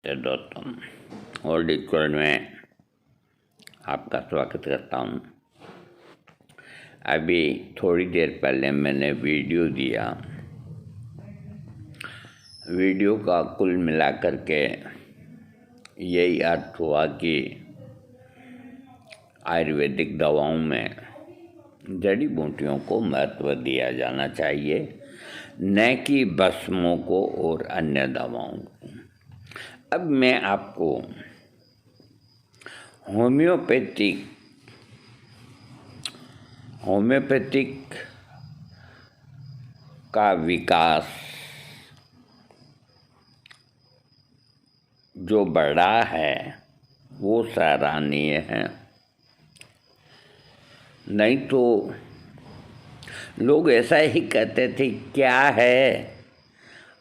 दोस्तों, old equal में आपका स्वागत करता हूँ। अभी थोड़ी देर पहले मैंने वीडियो दिया। वीडियो का कुल मिलाकर के यही अर्थ हुआ कि आयुर्वेदिक दवाओं में जड़ी बूटियों को महत्व दिया जाना चाहिए, न कि भस्मों को और अन्य दवाओं को। अब मैं आपको होम्योपैथिक का विकास जो बढ़ा है वो सराहनीय है। नहीं तो लोग ऐसा ही कहते थे, क्या है,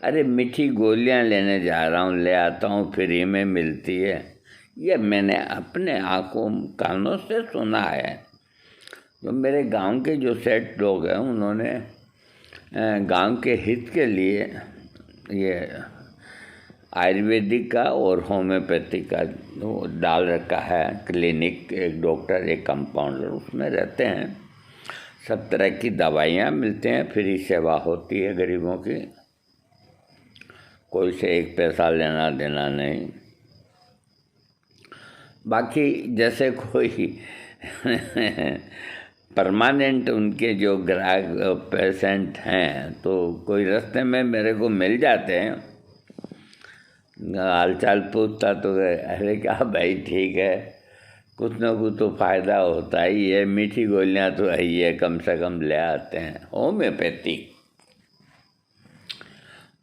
अरे मीठी गोलियां लेने जा रहा हूँ, ले आता हूँ, फ्री में मिलती है। ये मैंने अपने आँखों कानों से सुना है। जो मेरे गांव के जो सेठ लोग हैं, उन्होंने गांव के हित के लिए ये आयुर्वेदिक का और होम्योपैथिक का डाल रखा है। क्लिनिक, एक डॉक्टर, एक कंपाउंडर उसमें रहते हैं। सब तरह की दवाइयाँ मिलते हैं, फ्री सेवा होती है गरीबों की, कोई से एक पैसा लेना देना नहीं। बाकी जैसे कोई परमानेंट उनके जो ग्राहक पेशेंट हैं, तो कोई रास्ते में मेरे को मिल जाते हैं, हालचाल पूछता तो अरे क्या भाई, ठीक है, कुछ ना कुछ तो फ़ायदा होता ही है, मीठी गोलियां तो ही है, कम से कम ले आते हैं। होम्योपैथिक,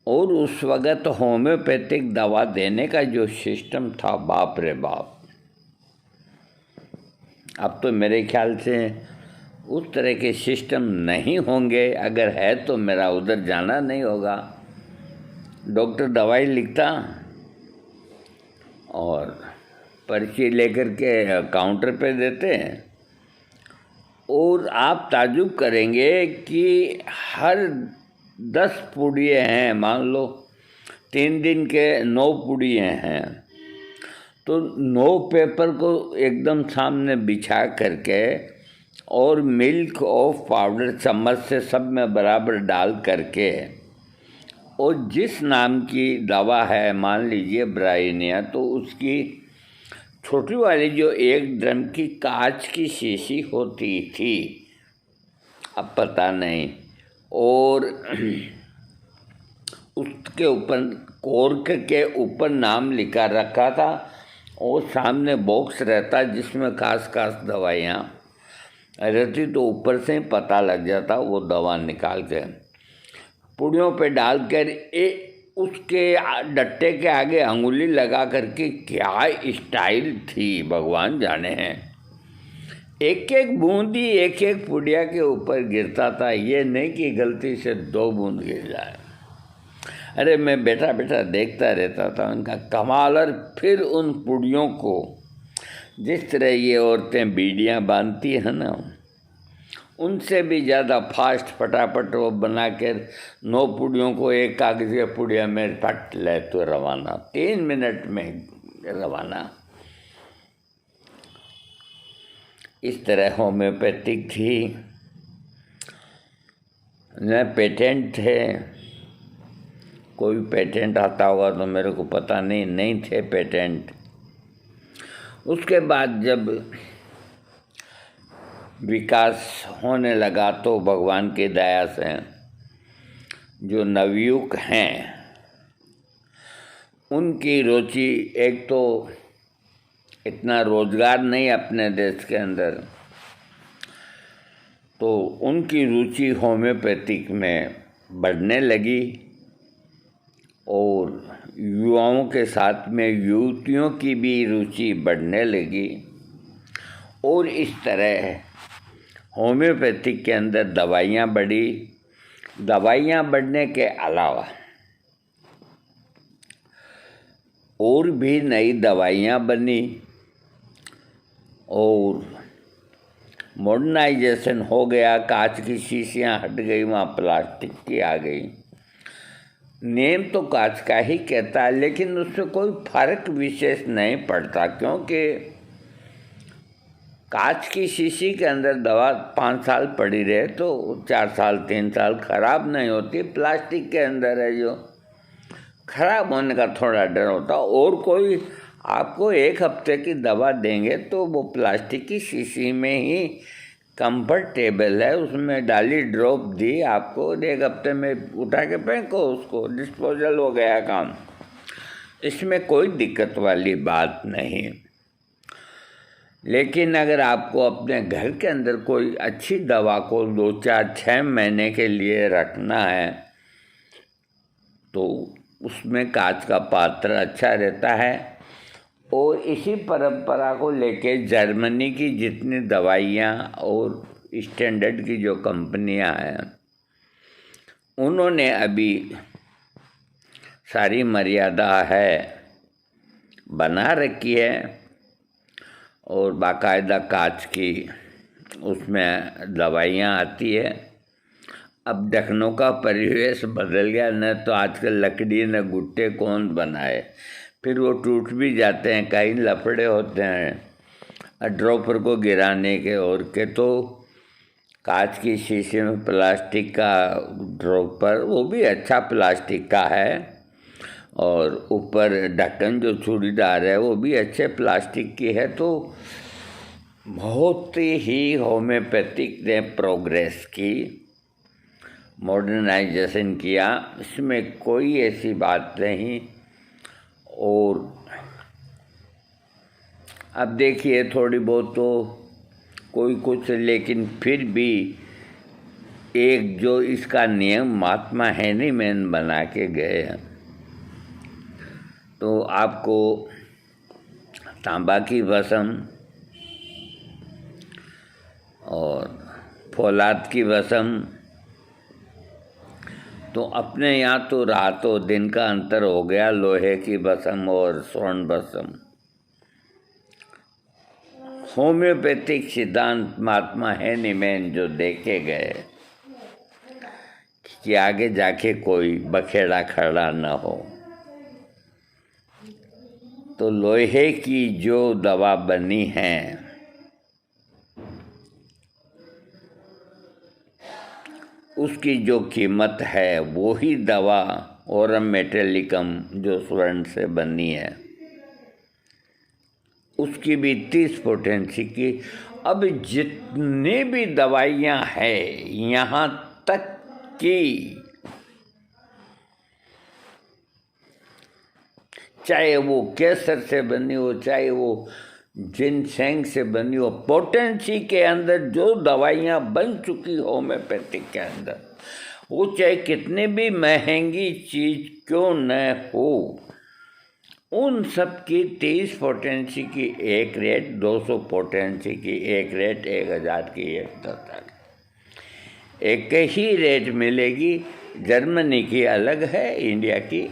और उस वक़्त होम्योपैथिक दवा देने का जो सिस्टम था, बाप रे बाप। अब तो मेरे ख्याल से उस तरह के सिस्टम नहीं होंगे। अगर है तो मेरा उधर जाना नहीं होगा। डॉक्टर दवाई लिखता और पर्ची लेकर के काउंटर पे देते हैं, और आप ताजुब करेंगे कि हर 10 पुड़िये हैं, मान लो 3 दिन के 9 पुड़िये हैं, तो 9 पेपर को एकदम सामने बिछा करके और मिल्क ऑफ पाउडर चम्मच से सब में बराबर डाल करके, और जिस नाम की दवा है, मान लीजिए ब्राइनिया, तो उसकी छोटी वाली जो 1 ड्रम की कांच की शीशी होती थी, अब पता नहीं, और उसके ऊपर कॉर्क के ऊपर नाम लिखा रखा था, और सामने बॉक्स रहता जिसमें खास दवाइयाँ रहती, तो ऊपर से ही पता लग जाता। वो दवा निकाल के पुड़ियों पे डाल कर उसके डट्टे के आगे अंगुली लगा करके, क्या स्टाइल थी भगवान जाने हैं। एक एक बूंदी एक एक पुड़िया के ऊपर गिरता था, ये नहीं कि गलती से 2 बूंद गिर जाए। अरे मैं बैठा बैठा देखता रहता था उनका कमाल। और फिर उन पुड़ियों को जिस तरह ये औरतें बीड़ियाँ बांधती हैं ना, उनसे भी ज़्यादा फास्ट फटाफट वो बना कर 9 पुड़ियों को एक कागज़ के पुड़िया में फट ले तो रवाना, 3 मिनट में रवाना। इस तरह होम्योपैथिक थी। न पेटेंट थे, कोई पेटेंट आता होगा तो मेरे को पता नहीं थे पेटेंट। उसके बाद जब विकास होने लगा तो भगवान की दया से जो नवयुग हैं, उनकी रुचि, एक तो इतना रोजगार नहीं अपने देश के अंदर, तो उनकी रुचि होम्योपैथिक में बढ़ने लगी, और युवाओं के साथ में युवतियों की भी रुचि बढ़ने लगी। और इस तरह होम्योपैथिक के अंदर दवाइयाँ बढ़ी। दवाइयाँ बढ़ने के अलावा और भी नई दवाइयाँ बनी, और मॉडर्नाइजेशन हो गया। कांच की शीशियाँ हट गई, वहाँ प्लास्टिक की आ गई। नेम तो कांच का ही कहता है, लेकिन उससे कोई फर्क विशेष नहीं पड़ता, क्योंकि कांच की शीशी के अंदर दवा 5 साल पड़ी रहे तो 4 साल 3 साल खराब नहीं होती। प्लास्टिक के अंदर है जो खराब होने का थोड़ा डर होता। और कोई आपको 1 हफ्ते की दवा देंगे तो वो प्लास्टिक की शीशी में ही कंफर्टेबल है, उसमें डाली ड्रॉप दी आपको, 1 हफ्ते में उठा के फेंको उसको, डिस्पोजल हो गया काम। इसमें कोई दिक्कत वाली बात नहीं। लेकिन अगर आपको अपने घर के अंदर कोई अच्छी दवा को 2 4 6 महीने के लिए रखना है तो उसमें कांच का पात्र अच्छा रहता है। और इसी परंपरा को लेके जर्मनी की जितनी दवाइयाँ और स्टैंडर्ड की जो कंपनियां हैं उन्होंने अभी सारी मर्यादा है बना रखी है, और बाकायदा कांच की उसमें दवाइयाँ आती है। अब ढक्कनों का परिवेश बदल गया, न तो आजकल लकड़ी न गुट्टे कौन बनाए, फिर वो टूट भी जाते हैं, कई लफड़े होते हैं ड्रॉपर को गिराने के और के। तो कांच की शीशे में प्लास्टिक का ड्रॉपर, वो भी अच्छा प्लास्टिक का है, और ऊपर ढक्कन जो चूड़ीदार है वो भी अच्छे प्लास्टिक की है। तो बहुत ही होम्योपैथिक ने प्रोग्रेस की, मॉडर्नाइजेशन किया, इसमें कोई ऐसी बात नहीं। और अब देखिए थोड़ी बहुत तो कोई कुछ, लेकिन फिर भी एक जो इसका नियम महात्मा हैनीमैन बना के गए हैं, तो आपको तांबा की भस्म और फौलाद की भस्म, तो अपने यहाँ तो रातों दिन का अंतर हो गया, लोहे की भस्म और स्वर्ण भस्म। होम्योपैथिक सिद्धांत महात्मा हैनीमैन जो देखे गए कि आगे जाके कोई बखेड़ा खड़ा न हो, तो लोहे की जो दवा बनी है उसकी जो कीमत है वही दवा औरम मेटेलिकम जो स्वर्ण से बनी है उसकी भी 30 पोटेंसी की। अब जितनी भी दवाइयाँ हैं, यहाँ तक कि चाहे वो केसर से बनी हो, चाहे वो जिनसेंग से बनी हो, पोटेंसी के अंदर जो दवाइयाँ बन चुकी होम्योपैथिक के अंदर, वो चाहे कितनी भी महंगी चीज़ क्यों न हो, उन सब की 30 पोटेंसी की एक रेट, 200 पोटेंसी की एक रेट, 1000 की एक तक एक ही रेट मिलेगी। जर्मनी की अलग है, इंडिया की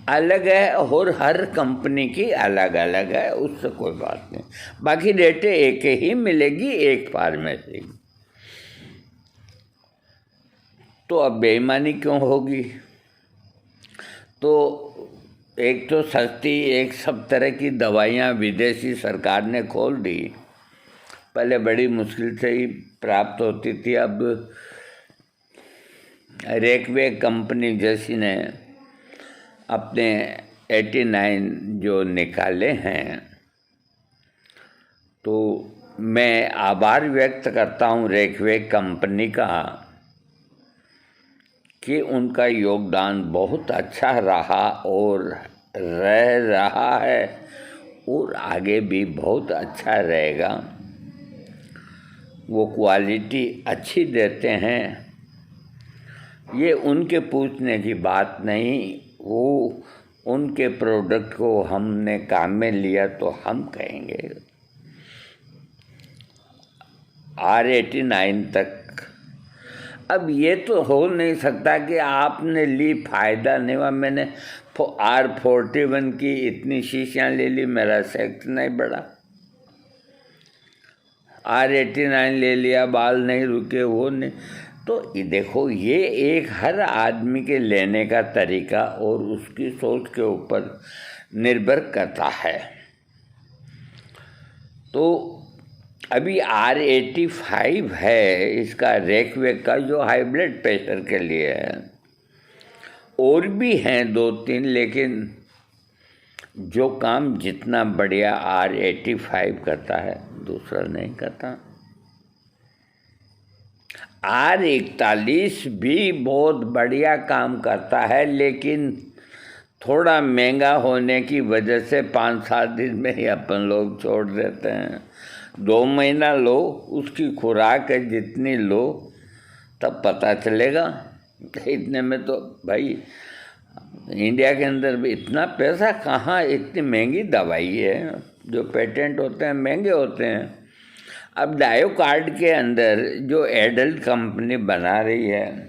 अलग है, और हर कंपनी की अलग अलग है, उससे कोई बात नहीं। बाकी रेटें एक ही मिलेगी एक फार्मेसी। तो अब बेईमानी क्यों होगी? तो एक तो सस्ती, एक सब तरह की दवाइयाँ विदेशी सरकार ने खोल दी, पहले बड़ी मुश्किल से ही प्राप्त होती थी। अब रेकवे कंपनी जैसी ने अपने 89 जो निकाले हैं, तो मैं आभार व्यक्त करता हूँ रेकवे कंपनी का कि उनका योगदान बहुत अच्छा रहा और रह रहा है, और आगे भी बहुत अच्छा रहेगा। वो क्वालिटी अच्छी देते हैं, ये उनके पूछने की बात नहीं। वो उनके प्रोडक्ट को हमने काम में लिया तो हम कहेंगे। R89 तक। अब ये तो हो नहीं सकता कि आपने ली फ़ायदा नहीं हुआ, मैंने R41 की इतनी शीशियाँ ले ली, मेरा सेक्स नहीं बढ़ा। R89 ले लिया, बाल नहीं रुके, वो नहीं। तो ये देखो, ये एक हर आदमी के लेने का तरीका और उसकी सोच के ऊपर निर्भर करता है। तो अभी R85 है इसका रेकवेक का, जो हाई ब्लड प्रेशर के लिए है। और भी हैं 2-3, लेकिन जो काम जितना बढ़िया R85 करता है दूसरा नहीं करता। R41 भी बहुत बढ़िया काम करता है, लेकिन थोड़ा महंगा होने की वजह से 5-7 दिन में ही अपन लोग छोड़ देते हैं। 2 महीना लो, उसकी खुराक है जितनी लो, तब पता चलेगा। इतने में तो भाई इंडिया के अंदर भी इतना पैसा कहाँ, इतनी महंगी दवाई है, जो पेटेंट होते हैं महंगे होते हैं। अब डायोकार्ड के अंदर जो एडल्ट कंपनी बना रही है,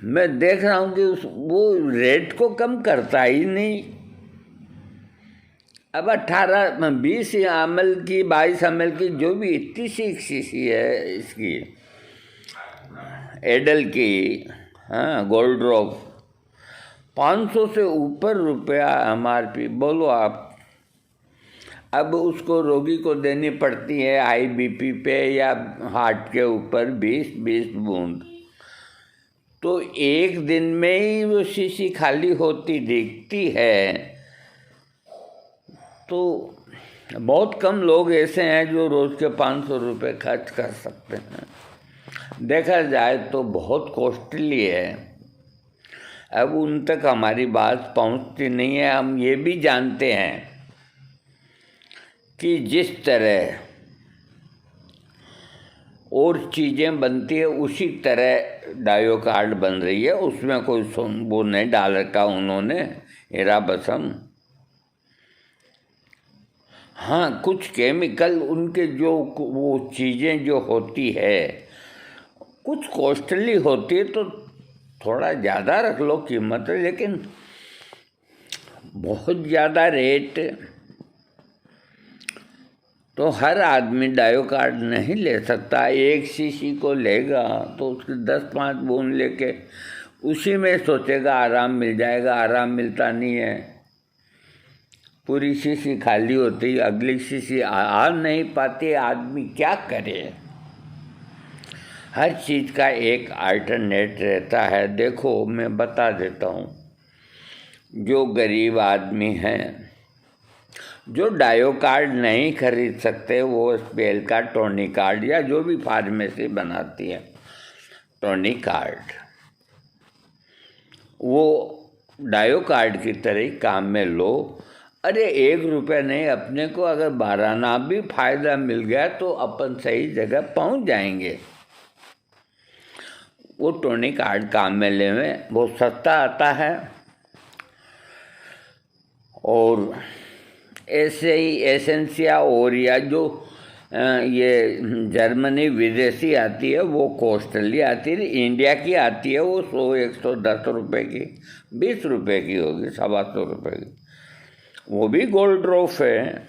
मैं देख रहा हूँ कि वो रेट को कम करता ही नहीं। अब 18-20 ml की, 22 ml की, जो भी 30 cc है इसकी एडल की, हाँ, गोल्ड ड्रॉप, 500 से ऊपर रुपया MRP। बोलो आप, अब उसको रोगी को देनी पड़ती है हाई BP पे या हार्ट के ऊपर 20-20 बूंद। तो एक दिन में ही वो शीशी खाली होती दिखती है। तो बहुत कम लोग ऐसे हैं जो रोज़ के 500 रुपये खर्च कर सकते हैं। देखा जाए तो बहुत कॉस्टली है। अब उन तक हमारी बात पहुंचती नहीं है। हम ये भी जानते हैं कि जिस तरह और चीज़ें बनती है उसी तरह डायोकार्ड बन रही है। उसमें कोई वो नहीं डाल रखा उन्होंने हीरा बसम। हाँ, कुछ केमिकल उनके जो वो चीज़ें जो होती है कुछ कॉस्टली होती है, तो थोड़ा ज़्यादा रख लो कीमत, लेकिन बहुत ज़्यादा रेट तो हर आदमी डायोकार्ड नहीं ले सकता। 1 cc को लेगा तो उसके 10-5 बूंद लेके उसी में सोचेगा आराम मिल जाएगा। आराम मिलता नहीं है, पूरी शीशी खाली होती, अगली शीशी आ नहीं पाती। आदमी क्या करे? हर चीज़ का एक अल्टरनेट रहता है। देखो, मैं बता देता हूँ, जो गरीब आदमी हैं, जो डायोकार्ड नहीं खरीद सकते, वो स्पेल का टोनिकार्ड या जो भी फार्मेसी बनाती है टोनिकार्ड, वो डायोकार्ड की तरह काम में लो। अरे 1 रुपया नहीं, अपने को अगर 12 आना भी फायदा मिल गया तो अपन सही जगह पहुंच जाएंगे। वो टोनिकार्ड काम में ले में बहुत सस्ता आता है। और ऐसे ही एसेंसिया ओरिया जो ये जर्मनी विदेशी आती है, वो कॉस्टली आती है। इंडिया की आती है वो 100-110 रुपये की, 20 रुपये की होगी, 125 रुपये की। वो भी गोल्ड ड्रॉप है,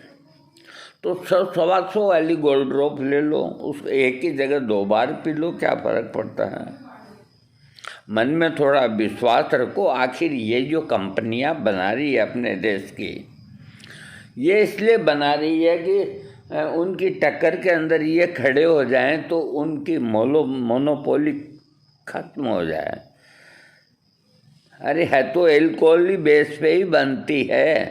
तो 125 वाली गोल्ड ड्रॉप ले लो। उस एक ही जगह 2 बार पी लो, क्या फ़र्क पड़ता है? मन में थोड़ा विश्वास रखो। आखिर ये जो कंपनियां बना रही है अपने देश की, ये इसलिए बना रही है कि उनकी टक्कर के अंदर ये खड़े हो जाएं तो उनकी मोनोपोली खत्म हो जाए। अरे है तो एल्कोहल ही बेस पे ही बनती है,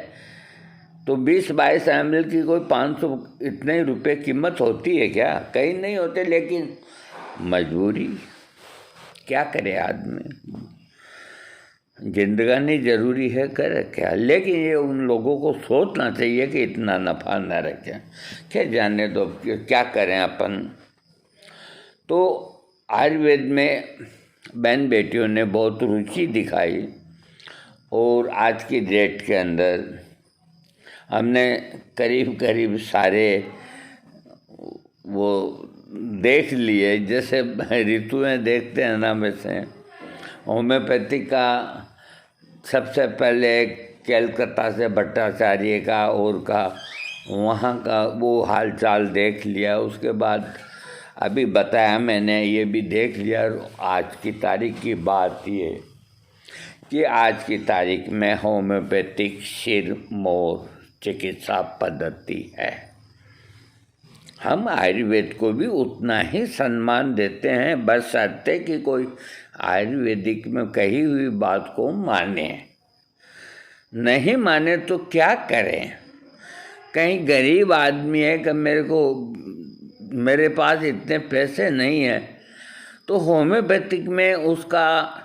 तो 20-22 ml की कोई 500 इतने ही रुपये कीमत होती है क्या? कहीं नहीं होते, लेकिन मजबूरी क्या करे आदमी, जिंदगानी ज़रूरी है, करे क्या। लेकिन ये उन लोगों को सोचना चाहिए कि इतना नफ़ा न रखें। क्या जाने दो क्या करें अपन। तो आयुर्वेद में बहन बेटियों ने बहुत रुचि दिखाई, और आज की डेट के अंदर हमने करीब सारे वो देख लिए। जैसे ऋतुएं देखते हैं ना, वैसे होम्योपैथिक का सबसे पहले कलकत्ता से भट्टाचार्य का और का वहाँ का वो हालचाल देख लिया। उसके बाद अभी बताया मैंने, ये भी देख लिया। आज की तारीख की बात ये कि आज की तारीख में होम्योपैथिक सिरमौर चिकित्सा पद्धति है। हम आयुर्वेद को भी उतना ही सम्मान देते हैं, बशर्ते कि कोई आयुर्वेदिक में कही हुई बात को माने। नहीं माने तो क्या करें? कहीं गरीब आदमी है कि मेरे पास इतने पैसे नहीं हैं, तो होम्योपैथिक में उसका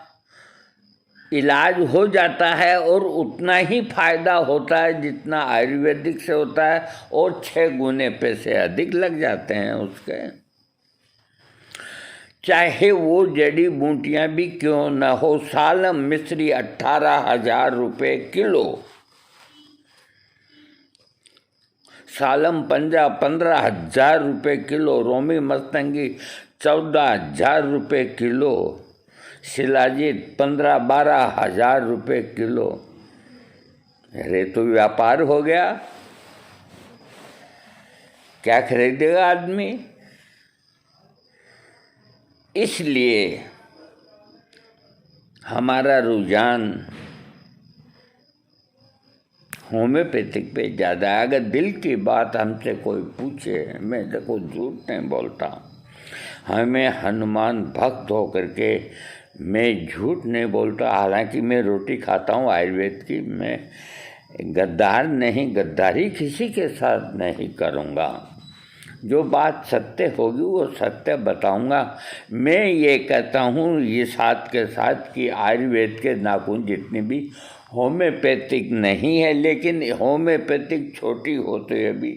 इलाज हो जाता है और उतना ही फायदा होता है जितना आयुर्वेदिक से होता है, और 6 गुने पैसे अधिक लग जाते हैं उसके। चाहे वो जड़ी बूटियाँ भी क्यों न हो। सालम मिश्री 18,000 रुपये किलो, सालम पंजा 15,000 रुपये किलो, रोमी मस्तंगी 14,000 रुपये किलो, शिलाजीत 15-12 रुपये किलो। अरे तो व्यापार हो गया। क्या खरीदेगा आदमी? इसलिए हमारा रुझान होम्योपैथिक पे ज़्यादा है। अगर दिल की बात हमसे कोई पूछे, मैं देखो झूठ नहीं बोलता, हमें हनुमान भक्त हो करके मैं झूठ नहीं बोलता। हालांकि मैं रोटी खाता हूँ आयुर्वेद की, मैं गद्दार नहीं, गद्दारी किसी के साथ नहीं करूँगा। जो बात सत्य होगी वो सत्य बताऊंगा। मैं ये कहता हूँ ये साथ के साथ कि आयुर्वेद के नाखून जितनी भी होम्योपैथिक नहीं है, लेकिन होम्योपैथिक छोटी होती है भी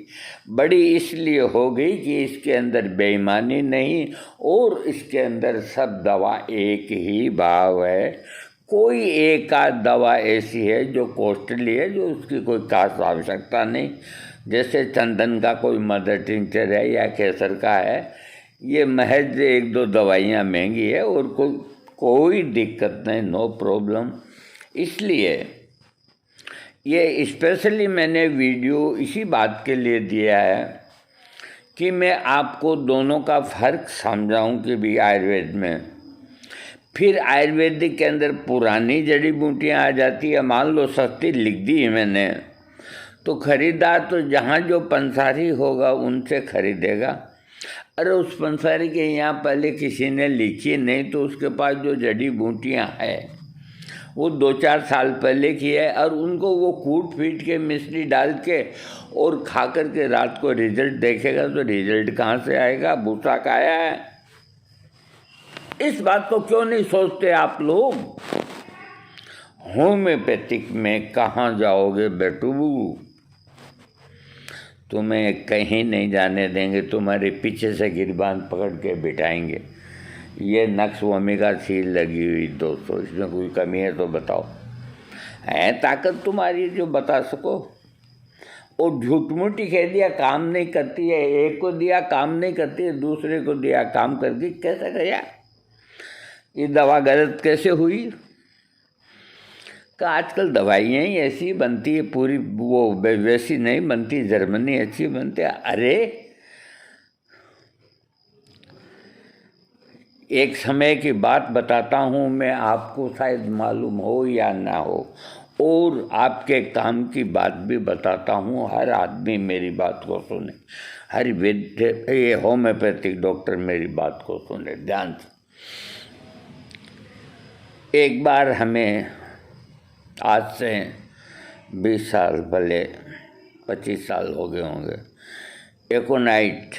बड़ी इसलिए हो गई कि इसके अंदर बेईमानी नहीं, और इसके अंदर सब दवा एक ही भाव है। कोई एक आध दवा ऐसी है जो कॉस्टली है, जो उसकी कोई खास आवश्यकता नहीं। जैसे चंदन का कोई मदर टिंचर है या केसर का है, ये महज 1-2 दवाइयाँ महंगी है और कोई दिक्कत नहीं, नो प्रॉब्लम। इसलिए ये स्पेशली मैंने वीडियो इसी बात के लिए दिया है कि मैं आपको दोनों का फ़र्क समझाऊं कि भी आयुर्वेद में, फिर आयुर्वेदिक के अंदर पुरानी जड़ी बूटियाँ आ जाती है। मान लो सस्ती लिख दी है मैंने, तो खरीदार तो जहाँ जो पंसारी होगा उनसे खरीदेगा। अरे उस पंसारी के यहाँ पहले किसी ने लिखी नहीं, तो उसके पास जो जड़ी बूटियाँ हैं वो 2-4 साल पहले की है, और उनको वो कूट पीट के मिश्री डाल के और खा कर के रात को रिजल्ट देखेगा, तो रिजल्ट कहाँ से आएगा? भूसा का आया है। इस बात को क्यों नहीं सोचते आप लोग? होम्योपैथिक में कहाँ जाओगे बेटू? तुम्हें कहीं नहीं जाने देंगे, तुम्हारे पीछे से गिरबान पकड़ के बिठाएंगे। ये नक्श ओमेगा सील लगी हुई दोस्तों, इसमें कोई कमी है तो बताओ। है ताकत तुम्हारी जो बता सको? और झूठ मूठी कह दिया काम नहीं करती है, एक को दिया काम नहीं करती है, दूसरे को दिया काम करती, कैसे गया? ये दवा गलत कैसे हुई? का आजकल दवाइयाँ ही ऐसी बनती है, पूरी वो वैसी नहीं बनती, जर्मनी अच्छी बनती है। अरे एक समय की बात बताता हूँ मैं आपको, शायद मालूम हो या ना हो, और आपके काम की बात भी बताता हूँ। हर आदमी मेरी बात को सुने, हर ये होम्योपैथिक डॉक्टर मेरी बात को सुने ध्यान से। एक बार हमें आज से 20 साल, भले 25 साल हो गए होंगे, एकोनाइट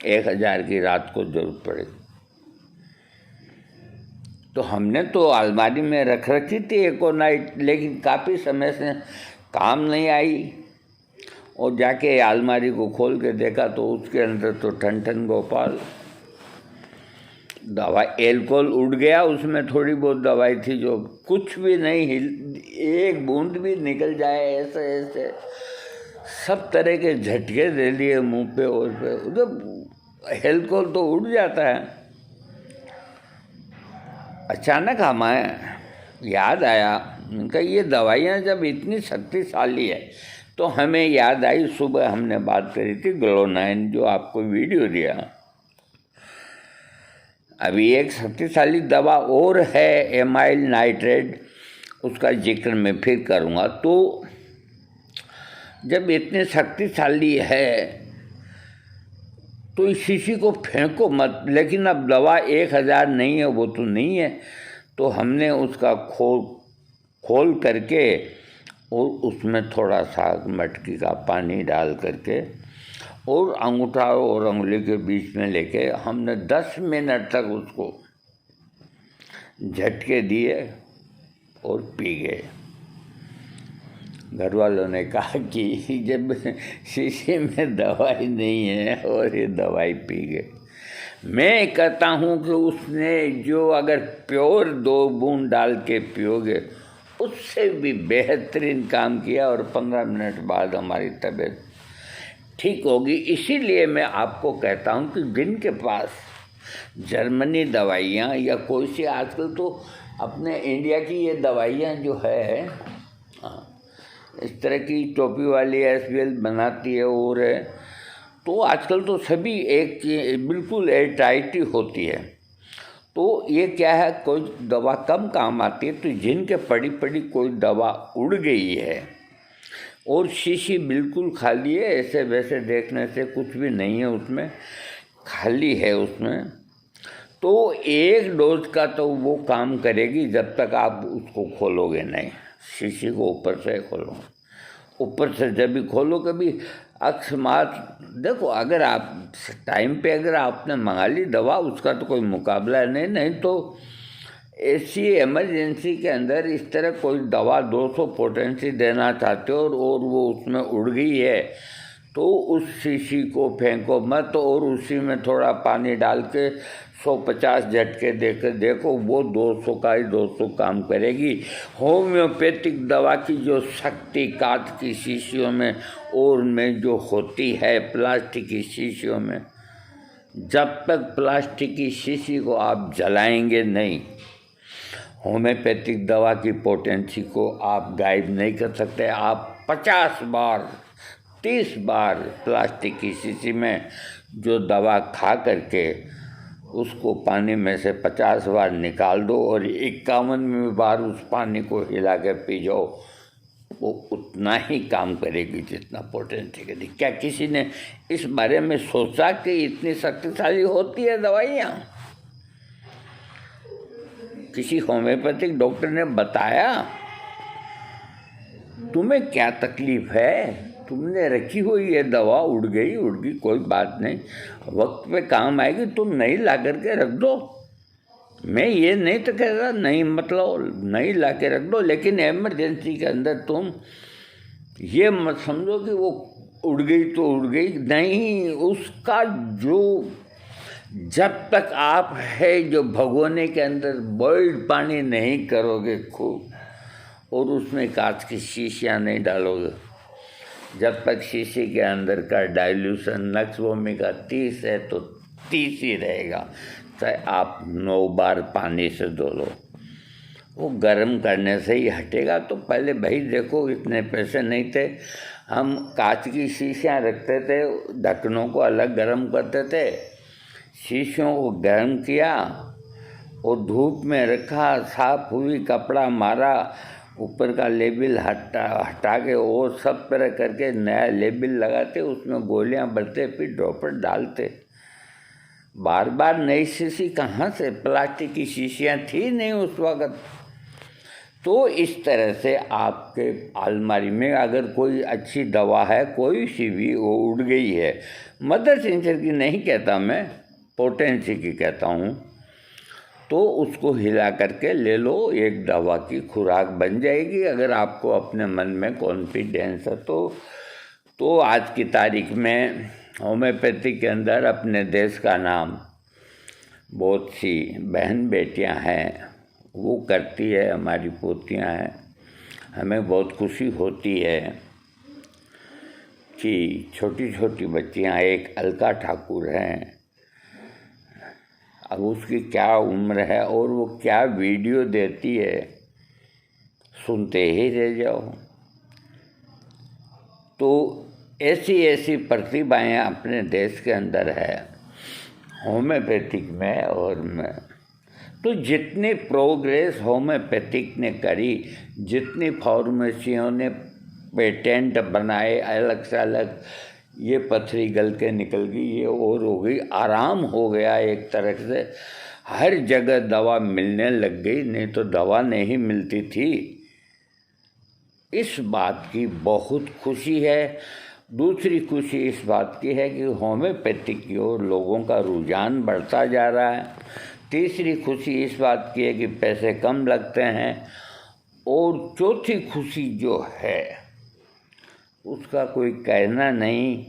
1000 की रात को जरूरत पड़ी। तो हमने तो अलमारी में रख रखी थी एकोनाइट, लेकिन काफ़ी समय से काम नहीं आई, और जाके अलमारी को खोल के देखा तो उसके अंदर तो ठन गोपाल दवा, एल्कोहल उड़ गया, उसमें थोड़ी बहुत दवाई थी जो कुछ भी नहीं हिल, एक बूंद भी निकल जाए ऐसे ऐसे सब तरह के झटके दे दिए मुंह पे और पे। जब एल्कोहल तो उड़ जाता है। अचानक हमें याद आया उनका, ये दवाइयाँ जब इतनी शक्तिशाली है, तो हमें याद आई, सुबह हमने बात करी थी ग्लो 9 जो आपको वीडियो दिया, अभी एक शक्तिशाली दवा और है एमाइल नाइट्रेट, उसका जिक्र मैं फिर करूँगा। तो जब इतने शक्तिशाली है तो इस शीशी को फेंको मत। लेकिन अब दवा 1000 नहीं है, वो तो नहीं है, तो हमने उसका खोल करके और उसमें थोड़ा सा मटकी का पानी डाल करके और अंगूठा और उंगली के बीच में लेके हमने 10 मिनट तक उसको झटके दिए और पी गए। घर वालों ने कहा कि जब शीशे में दवाई नहीं है और ये दवाई पी गए। मैं कहता हूँ कि उसने जो अगर प्योर 2 बूंद डाल के पियोगे उससे भी बेहतरीन काम किया और 15 मिनट बाद हमारी तबीयत ठीक होगी। इसीलिए मैं आपको कहता हूँ कि जिनके पास जर्मनी दवाइयाँ या कोई सी, आजकल तो अपने इंडिया की ये दवाइयाँ जो है इस तरह की टोपी वाली SBL बनाती है और है, तो आजकल तो सभी एक बिल्कुल एयर टाइट ही होती है। तो ये क्या है, कोई दवा कम काम आती है तो जिनके पड़ी पड़ी कोई दवा उड़ गई है और शीशी बिल्कुल खाली है, ऐसे वैसे देखने से कुछ भी नहीं है उसमें, खाली है उसमें, तो 1 डोज का तो वो काम करेगी जब तक आप उसको खोलोगे नहीं। शीशी को ऊपर से खोलो, ऊपर से जब भी खोलो कभी अकस्मात, देखो अगर आप टाइम पे अगर आपने मंगा ली दवा उसका तो कोई मुकाबला नहीं तो ऐसी इमरजेंसी के अंदर इस तरह कोई दवा 200 पोटेंसी देना चाहते हो और वो उसमें उड़ गई है तो उस शीशी को फेंको मत और उसी में थोड़ा पानी डाल के 150 झटके देकर देखो, वो 200 का ही 200 काम करेगी। होम्योपैथिक दवा की जो शक्ति कांच की शीशियों में और में जो होती है प्लास्टिक की शीशियों में, जब तक प्लास्टिक की शीशी को आप जलाएंगे नहीं, होम्योपैथिक दवा की पोटेंसी को आप गायब नहीं कर सकते। आप 50 बार 30 बार प्लास्टिक की शीशी में जो दवा खा करके उसको पानी में से 50 बार निकाल दो और 51वीं बार उस पानी को हिला के पी जाओ, वो उतना ही काम करेगी जितना पोटेंसी करेगी। क्या किसी ने इस बारे में सोचा कि इतनी शक्तिशाली होती है दवाइयाँ? किसी होम्योपैथिक डॉक्टर ने बताया? तुम्हें क्या तकलीफ है? तुमने रखी हुई है दवा, उड़ गई कोई बात नहीं, वक्त पे काम आएगी, तुम नहीं ला करके रख दो। मैं ये नहीं तो कह रहा नहीं, मतलब नहीं ला के रख दो, लेकिन इमरजेंसी के अंदर तुम ये मत समझो कि वो उड़ गई तो उड़ गई, नहीं, उसका जो जब तक आप है जो भगोने के अंदर बॉइल्ड पानी नहीं करोगे खूब और उसमें कांच की शीशियाँ नहीं डालोगे, जब तक शीशे के अंदर का डाइल्यूशन नक्सवोमी का 30 है तो 30 ही रहेगा, चाहे आप 9 बार पानी से धो लो, वो गर्म करने से ही हटेगा। तो पहले भाई देखो, इतने पैसे नहीं थे, हम कांच की शीशियाँ रखते थे, ढक्कनों को अलग गर्म करते थे, शीशियों को गर्म किया और धूप में रखा, साफ हुई, कपड़ा मारा, ऊपर का लेबिल हटा के और सब तरह करके नया लेबिल लगाते, उसमें गोलियां भरते, फिर ड्रॉपर डालते। बार बार नई शीशी कहाँ से, प्लास्टिक की शीशियाँ थी नहीं उस वक़्त। तो इस तरह से आपके अलमारी में अगर कोई अच्छी दवा है, कोई सी भी, वो उड़ गई है, मदर टिंचर की नहीं कहता मैं, पोटेंसी की कहता हूँ, तो उसको हिला करके ले लो, एक दवा की खुराक बन जाएगी अगर आपको अपने मन में कॉन्फिडेंस है तो आज की तारीख में होम्योपैथी के अंदर अपने देश का नाम बहुत सी बहन बेटियां हैं, वो करती है, हमारी पोतियां हैं। हमें बहुत खुशी होती है कि छोटी छोटी बच्चियां, एक अलका ठाकुर हैं, अब उसकी क्या उम्र है और वो क्या वीडियो देती है, सुनते ही रह जाओ। तो ऐसी ऐसी प्रतिभाएं अपने देश के अंदर है। होम्योपैथिक में और मैं तो जितनी प्रोग्रेस होम्योपैथिक ने करी, जितनी फार्मेसियों ने पेटेंट बनाए अलग से अलग, ये पथरी गल के निकल गई, ये और हो गई, आराम हो गया एक तरह से, हर जगह दवा मिलने लग गई, नहीं तो दवा नहीं मिलती थी। इस बात की बहुत खुशी है। दूसरी खुशी इस बात की है कि होम्योपैथिक की ओर लोगों का रुझान बढ़ता जा रहा है। तीसरी खुशी इस बात की है कि पैसे कम लगते हैं। और चौथी खुशी जो है उसका कोई कहना नहीं,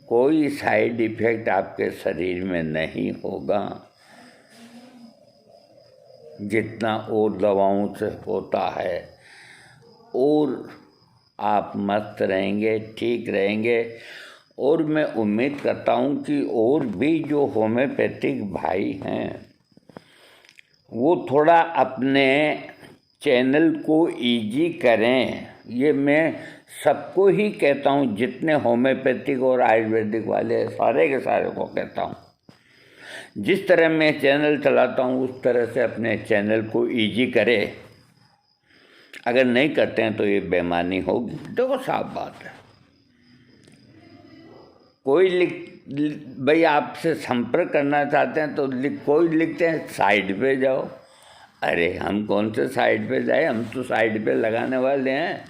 कोई साइड इफ़ेक्ट आपके शरीर में नहीं होगा जितना और दवाओं से होता है, और आप मस्त रहेंगे, ठीक रहेंगे। और मैं उम्मीद करता हूँ कि और भी जो होम्योपैथिक भाई हैं वो थोड़ा अपने चैनल को इजी करें। ये मैं सबको ही कहता हूँ, जितने होम्योपैथिक और आयुर्वेदिक वाले सारे के सारे को कहता हूँ। जिस तरह मैं चैनल चलाता हूँ उस तरह से अपने चैनल को इजी करें। अगर नहीं करते हैं तो ये बेईमानी होगी। देखो साफ बात है, कोई भाई आपसे संपर्क करना चाहते हैं तो कोई लिखते हैं साइड पे जाओ। अरे हम कौन से साइड पे जाए, हम तो साइड पे लगाने वाले हैं।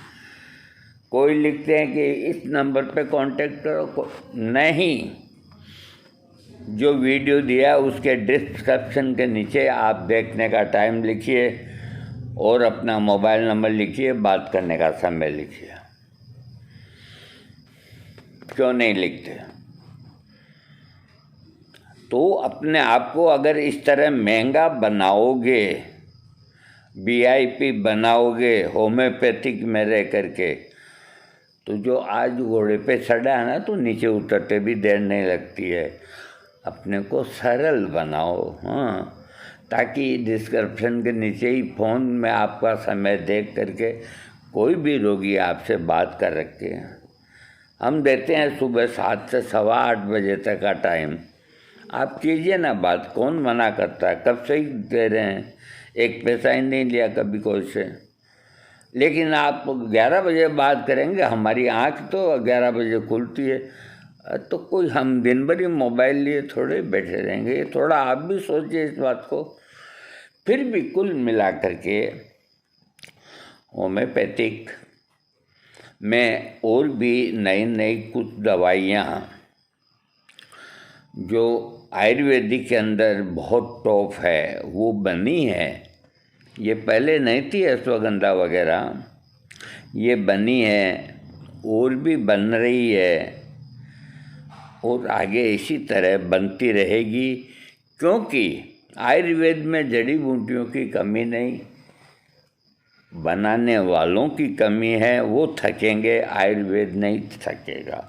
कोई लिखते हैं कि इस नंबर पे कांटेक्ट करो, नहीं, जो वीडियो दिया उसके डिस्क्रिप्शन के नीचे आप देखने का टाइम लिखिए और अपना मोबाइल नंबर लिखिए, बात करने का समय लिखिए। क्यों नहीं लिखते? तो अपने आप को अगर इस तरह महंगा बनाओगे, VIP बनाओगे होम्योपैथिक में रह करके, तो जो आज घोड़े पे चढ़ा है ना तो नीचे उतरते भी देर नहीं लगती है। अपने को सरल बनाओ, हाँ, ताकि डिस्क्रिप्शन के नीचे ही फ़ोन में आपका समय देख करके कोई भी रोगी आपसे बात कर रखे। हम देते हैं सुबह 7 से 8:15 बजे तक का टाइम, आप कीजिए ना बात, कौन मना करता है। कब से ही दे रहे हैं, एक पैसा ही नहीं लिया कभी कोई से। लेकिन आप 11 बजे बात करेंगे, हमारी आँख तो 11 बजे खुलती है, तो कोई हम दिन भर ही मोबाइल लिए थोड़े बैठे रहेंगे। थोड़ा आप भी सोचिए इस बात को। फिर भी कुल मिला करके होम्योपैथिक में और भी नई नई कुछ दवाइयाँ जो आयुर्वेदिक के अंदर बहुत टॉप है वो बनी है। ये पहले नहीं थी अश्वगंधा वगैरह, ये बनी है और भी बन रही है और आगे इसी तरह बनती रहेगी, क्योंकि आयुर्वेद में जड़ी बूटियों की कमी नहीं, बनाने वालों की कमी है। वो थकेंगे, आयुर्वेद नहीं थकेगा।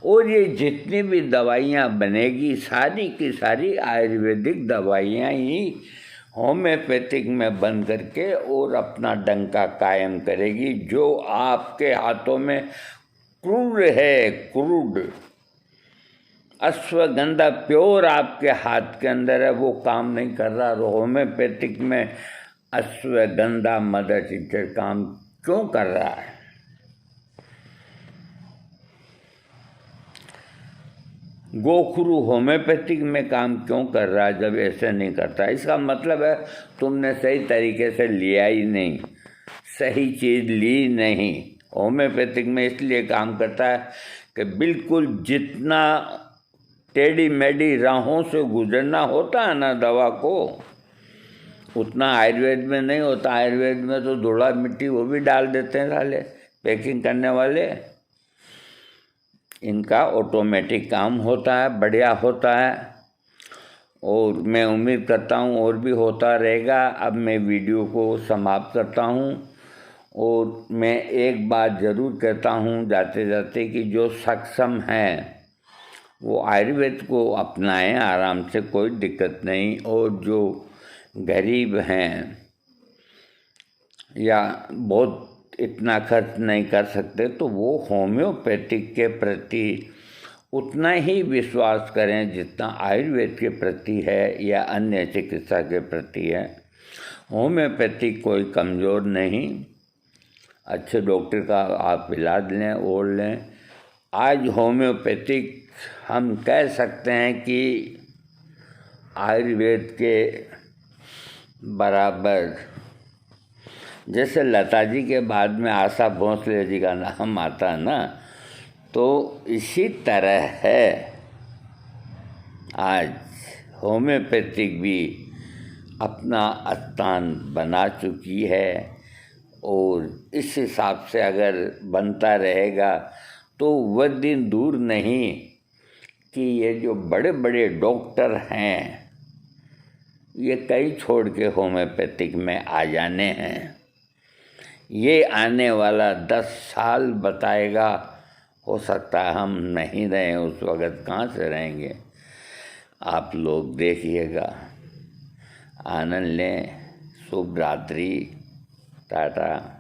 और ये जितनी भी दवाइयाँ बनेगी सारी की सारी आयुर्वेदिक दवाइयाँ ही होम्योपैथिक में बन करके और अपना डंका कायम करेगी। जो आपके हाथों में क्रूड है, क्रूड अश्वगंधा प्योर आपके हाथ के अंदर है, वो काम नहीं कर रहा। होम्योपैथिक में अश्वगंधा मदर टीचर काम क्यों कर रहा है? गोखरू होम्योपैथिक में काम क्यों कर रहा है जब ऐसे नहीं करता? इसका मतलब है तुमने सही तरीके से लिया ही नहीं, सही चीज़ ली नहीं। होम्योपैथिक में इसलिए काम करता है कि बिल्कुल जितना टेढ़ी मेढ़ी राहों से गुजरना होता है ना दवा को, उतना आयुर्वेद में नहीं होता। आयुर्वेद में तो धूला मिट्टी वो भी डाल देते हैं साले पैकिंग करने वाले। इनका ऑटोमेटिक काम होता है, बढ़िया होता है, और मैं उम्मीद करता हूँ और भी होता रहेगा। अब मैं वीडियो को समाप्त करता हूँ और मैं एक बात ज़रूर कहता हूँ जाते जाते कि जो सक्षम हैं वो आयुर्वेद को अपनाएं आराम से, कोई दिक्कत नहीं। और जो गरीब हैं या बहुत इतना खर्च नहीं कर सकते तो वो होम्योपैथिक के प्रति उतना ही विश्वास करें जितना आयुर्वेद के प्रति है या अन्य चिकित्सा के प्रति है। होम्योपैथी कोई कमज़ोर नहीं, अच्छे डॉक्टर का आप इलाज लें और लें। आज होम्योपैथिक हम कह सकते हैं कि आयुर्वेद के बराबर। जैसे लता जी के बाद में आशा भोसले जी का नाम आता है ना, तो इसी तरह है आज होम्योपैथिक भी अपना स्थान बना चुकी है। और इस हिसाब से अगर बनता रहेगा तो वह दिन दूर नहीं कि ये जो बड़े बड़े डॉक्टर हैं ये कई छोड़ के होम्योपैथिक में आ जाने हैं। ये आने वाला 10 साल बताएगा, हो सकता है हम नहीं रहें उस वक़्त, कहाँ से रहेंगे। आप लोग देखिएगा, आनंद लें। शुभ रात्रि, टाटा।